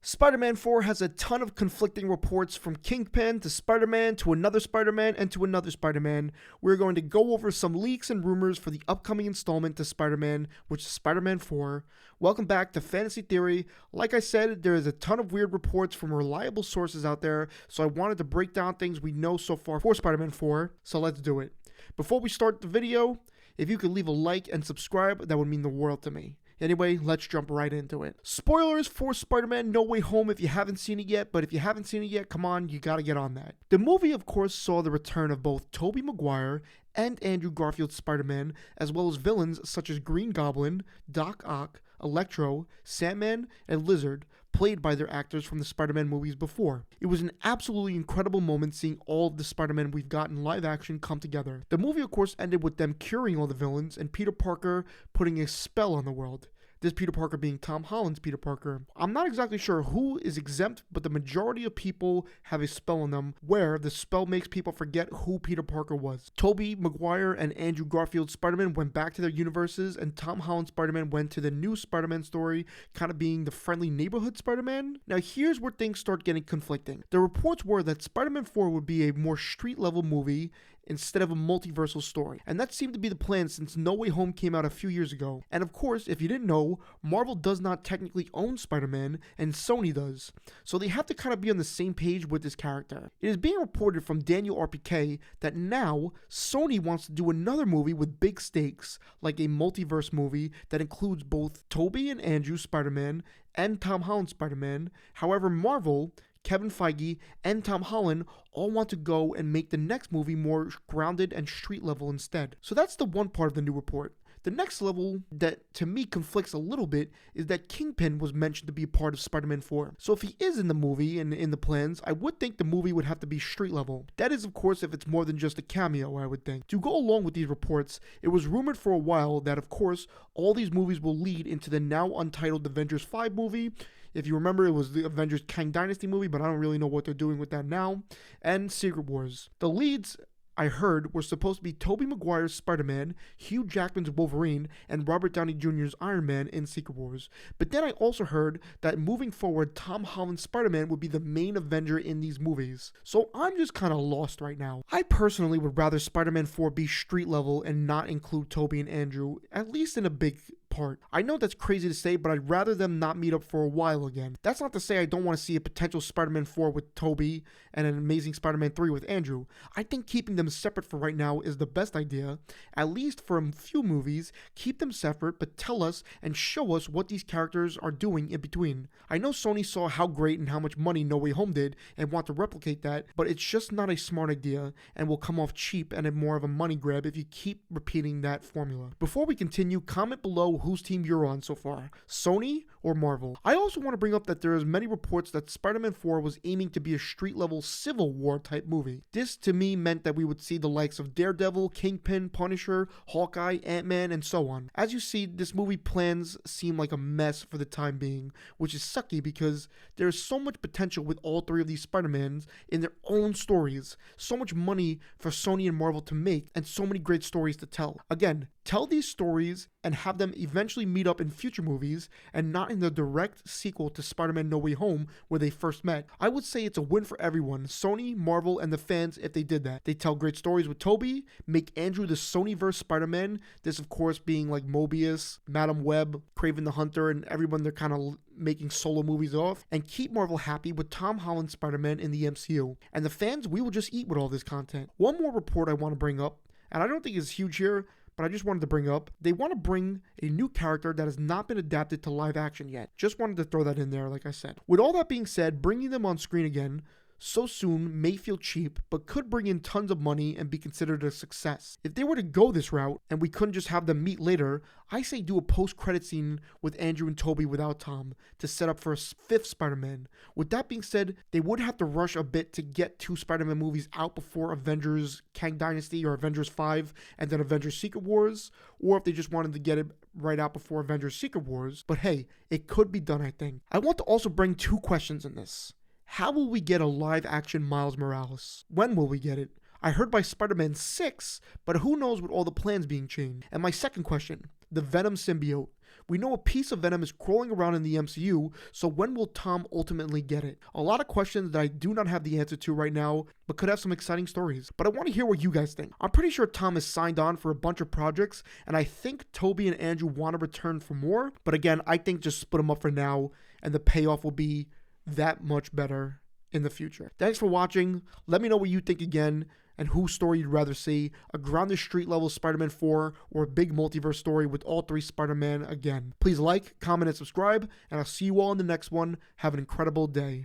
Spider-Man 4 has a ton of conflicting reports from Kingpin to Spider-Man to another Spider-Man and to another Spider-Man. We're going to go over some leaks and rumors for the upcoming installment to Spider-Man, which is Spider-Man 4. Welcome back to Fantasy Theory. Like I said, there is a ton of weird reports from reliable sources out there, so I wanted to break down things we know so far for Spider-Man 4, so let's do it. Before we start the video, if you could leave a like and subscribe, that would mean the world to me. Anyway, let's jump right into it. Spoilers for Spider-Man No Way Home if you haven't seen it yet, but if you haven't seen it yet, come on, you gotta get on that. The movie, of course, saw the return of both Tobey Maguire and Andrew Garfield's Spider-Man, as well as villains such as Green Goblin, Doc Ock, Electro, Sandman, and Lizard, played by their actors from the Spider-Man movies before. It was an absolutely incredible moment seeing all of the Spider-Man we've got in live action come together. The movie, of course, ended with them curing all the villains and Peter Parker putting a spell on the world. This Peter Parker being Tom Holland's Peter Parker. I'm not exactly sure who is exempt, but the majority of people have a spell on them where the spell makes people forget who Peter Parker was. Tobey Maguire and Andrew Garfield's Spider-Man went back to their universes, and Tom Holland's Spider-Man went to the new Spider-Man story, kind of being the friendly neighborhood Spider-Man. Now here's where things start getting conflicting. The reports were that Spider-Man 4 would be a more street-level movie instead of a multiversal story. And that seemed to be the plan since No Way Home came out a few years ago. And of course, if you didn't know, Marvel does not technically own Spider-Man, and Sony does. So they have to kind of be on the same page with this character. It is being reported from Daniel RPK that now Sony wants to do another movie with big stakes, like a multiverse movie that includes both Tobey and Andrew Spider-Man and Tom Holland Spider-Man. However, Marvel, Kevin Feige, and Tom Holland all want to go and make the next movie more grounded and street level instead. So that's the one part of the new report. The next level that to me conflicts a little bit is that Kingpin was mentioned to be a part of Spider-Man 4. So if he is in the movie and in the plans, I would think the movie would have to be street level. That is, of course, if it's more than just a cameo, I would think. To go along with these reports, it was rumored for a while that, of course, all these movies will lead into the now untitled Avengers 5 movie. If you remember, it was the Avengers Kang Dynasty movie, but I don't really know what they're doing with that now. And Secret Wars. The leads I heard were supposed to be Tobey Maguire's Spider-Man, Hugh Jackman's Wolverine, and Robert Downey Jr.'s Iron Man in Secret Wars. But then I also heard that moving forward, Tom Holland's Spider-Man would be the main Avenger in these movies. So I'm just kind of lost right now. I personally would rather Spider-Man 4 be street level and not include Tobey and Andrew, at least in a big part. I know that's crazy to say, but I'd rather them not meet up for a while again. That's not to say I don't want to see a potential Spider-Man 4 with Tobey and an Amazing Spider-Man 3 with Andrew. I think keeping them separate for right now is the best idea. At least for a few movies, keep them separate, but tell us and show us what these characters are doing in between. I know Sony saw how great and how much money No Way Home did and want to replicate that, but it's just not a smart idea and will come off cheap and more of a money grab if you keep repeating that formula. Before we continue, comment below whose team you're on so far, Sony or Marvel. I also want to bring up that there is many reports that Spider-Man 4 was aiming to be a street-level Civil War type movie. This to me meant that we would see the likes of Daredevil, Kingpin, Punisher, Hawkeye, Ant-Man, and so on. As you see, this movie plans seem like a mess for the time being, which is sucky because there is so much potential with all three of these Spider-Mans in their own stories, so much money for Sony and Marvel to make, and so many great stories to tell. Again, tell these stories and have them eventually meet up in future movies and not in the direct sequel to Spider-Man No Way Home where they first met. I would say it's a win for everyone, Sony, Marvel, and the fans if they did that. They tell great stories with Tobey, make Andrew the Sonyverse Spider-Man, this of course being like Mobius, Madam Web, Kraven the Hunter, and everyone they're kind of making solo movies off, and keep Marvel happy with Tom Holland Spider-Man in the MCU. And the fans, we will just eat with all this content. One more report I want to bring up, and I don't think it's huge here, but I just wanted to bring up, they want to bring a new character that has not been adapted to live action yet. Just wanted to throw that in there, like I said. With all that being said, bringing them on screen again so soon may feel cheap, but could bring in tons of money and be considered a success. If they were to go this route, and we couldn't just have them meet later, I say do a post-credit scene with Andrew and Tobey without Tom to set up for a fifth Spider-Man. With that being said, they would have to rush a bit to get two Spider-Man movies out before Avengers Kang Dynasty or Avengers 5 and then Avengers Secret Wars, or if they just wanted to get it right out before Avengers Secret Wars. But hey, it could be done, I think. I want to also bring two questions in this. How will we get a live-action Miles Morales? When will we get it? I heard by Spider-Man 6, but who knows with all the plans being changed? And my second question, the Venom symbiote. We know a piece of Venom is crawling around in the MCU, so when will Tom ultimately get it? A lot of questions that I do not have the answer to right now, but could have some exciting stories. But I want to hear what you guys think. I'm pretty sure Tom is signed on for a bunch of projects, and I think Tobey and Andrew want to return for more. But again, I think just split them up for now, and the payoff will be that much better in the future. Thanks for watching. Let me know what you think again, and whose story you'd rather see, a grounded street level Spider-Man 4 or a big multiverse story with all 3 Spider-Man again. Please like, comment, and subscribe, and I'll see you all in the next one. Have an incredible day.